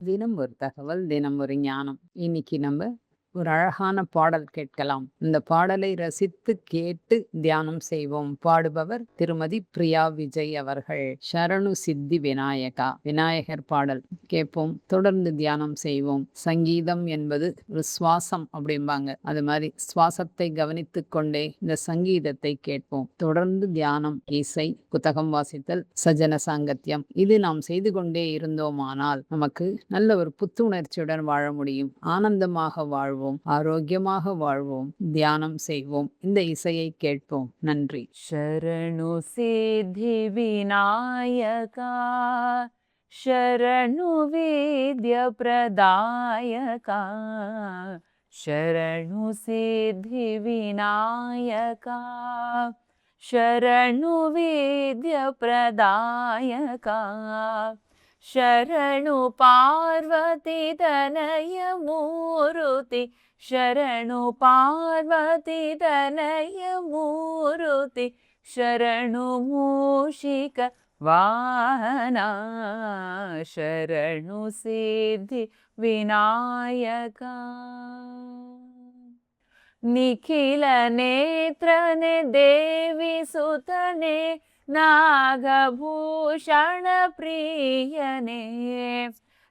தினம் ஒரு தகவல், தினம் ஒரு ஞானம். இன்னைக்கு நம்ம ஒரு அழகான பாடல் கேட்கலாம். இந்த பாடலை ரசித்து கேட்டு தியானம் செய்வோம். பாடுபவர் திருமதி பிரியா விஜய் அவர்கள். சரணு சித்தி விநாயகா. விநாயகர் பாடல் கேட்போம். தொடர்ந்து தியானம் செய்வோம். சங்கீதம் என்பது ஒரு சுவாசம் அப்படிம்பாங்க. அது மாதிரி சுவாசத்தை கவனித்துக் கொண்டே இந்த சங்கீதத்தை கேட்போம். தொடர்ந்து தியானம், இசை, புத்தகம் வாசித்தல், சஜன சாங்கத்தியம் இது நாம் செய்து கொண்டே இருந்தோமானால் நமக்கு நல்ல ஒரு புத்துணர்ச்சியுடன் வாழ முடியும். ஆனந்தமாக வாழ்வோம், ஆரோக்கியமாக வாழ்வோம். தியானம் செய்வோம். இந்த இசையை கேட்போம். நன்றி. ಶರಣು ಸಿದ್ಧಿ ವಿನಾಯಕ ಶರಣು ವೇದ್ಯ ಪ್ರದಾಯಕ ಶರಣು ಸಿದ್ಧಿ ವಿನಾಯಕ ಶರಣು ವೇದ್ಯ ಪ್ರದಾಯಕ ಶರಣು ಪಾರ್ವತಿ ತನಯ ಮೂರುತಿ ಶರಣು ಪಾರ್ವತಿ ತನಯ ಮೂರುತಿ ಶರಣು ಮೂಷಿಕ ವಾಹನ ಶರಣು ಸಿದ್ಧಿ ವಿನಾಯಕ ನಿಖಿಲ ನೇತ್ರನೆ ದೇವಿ ಸುತನೆ ನಾಗಭೂಷಣ ಪ್ರಿಯನೇ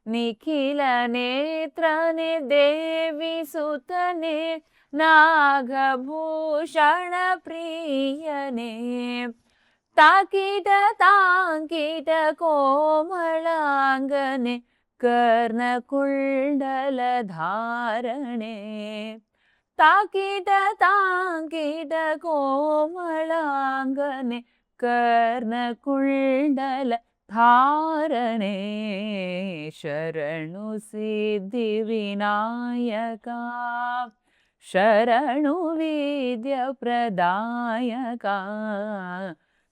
ನಿಖಿಲ ನೇತ್ರನೆ ದೇವಿ ಸುತನೆ ನಾಗಭೂಷಣ ಪ್ರಿಯನೇ ತಾಕಿಟ ತಾಂಕಿಟ ಕೋಮಳಾಂಗನೆ ಕರ್ಣಕುಂಡಲ ಧಾರಣೆ ತಾಕಿಟ ತಾಂಕಿಟ ಕೋಮಳಾಂಗನೆ ಕರ್ಣಕುಂಡಲ ಧಾರಣೆ ಶರಣು ಸಿದ್ಧಿ ವಿನಾಯಕ ಶರಣು ವಿದ್ಯ ಪ್ರದಾಯಕ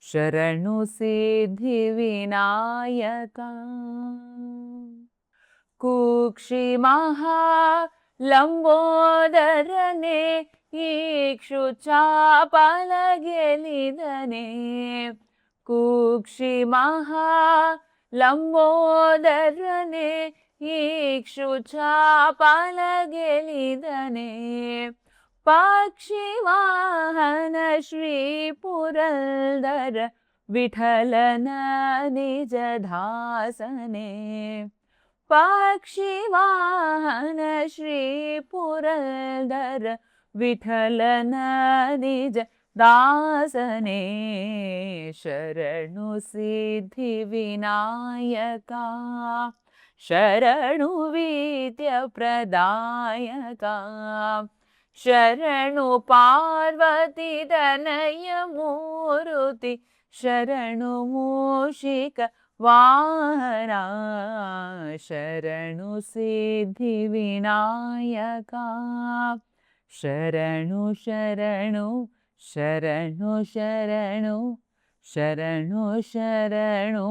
ಶರಣು ಸಿದ್ಧಿ ವಿನಾಯಕ ಕುಕ್ಷಿ ಮಹಾ ಲಂಬೋದರನೆ ಈಕ್ಷು ಚಾಪಲ ಗೆಲಿದನೆ ಕುಕ್ಷಿ ಮಹಾ ಲಂಬೋದರನೆ ಈಕ್ಷು ಚಾಪಲ ಗೆಲಿದನೆ ಪಕ್ಷಿ ವಾಹನ ಶ್ರೀ ಪುರಂದರ ವಿಠಲನ ನಿಜ ದಾಸನೆ ಪಕ್ಷಿ ವಾಹನ ಶ್ರೀ ಪುರಂದರ ವಿಠಲನ ನಿಜ ದಾಸನೆ ಶರಣು ಸಿದ್ಧಿ ವಿನಾಯಕ ಶರಣು ವಿದ್ಯ ಪ್ರದಾಯಕ ಶರಣು ಪಾರ್ವತಿ ತನಯ ಮೂರುತಿ ಶರಣು ಮೂಷಿಕ ವಾಹನ ಶರಣು ಸಿದ್ಧಿ ವಿನಾಯಕ ಶರಣು ಶರಣು ಶರಣು ಶರಣು ಶರಣು ಶರಣು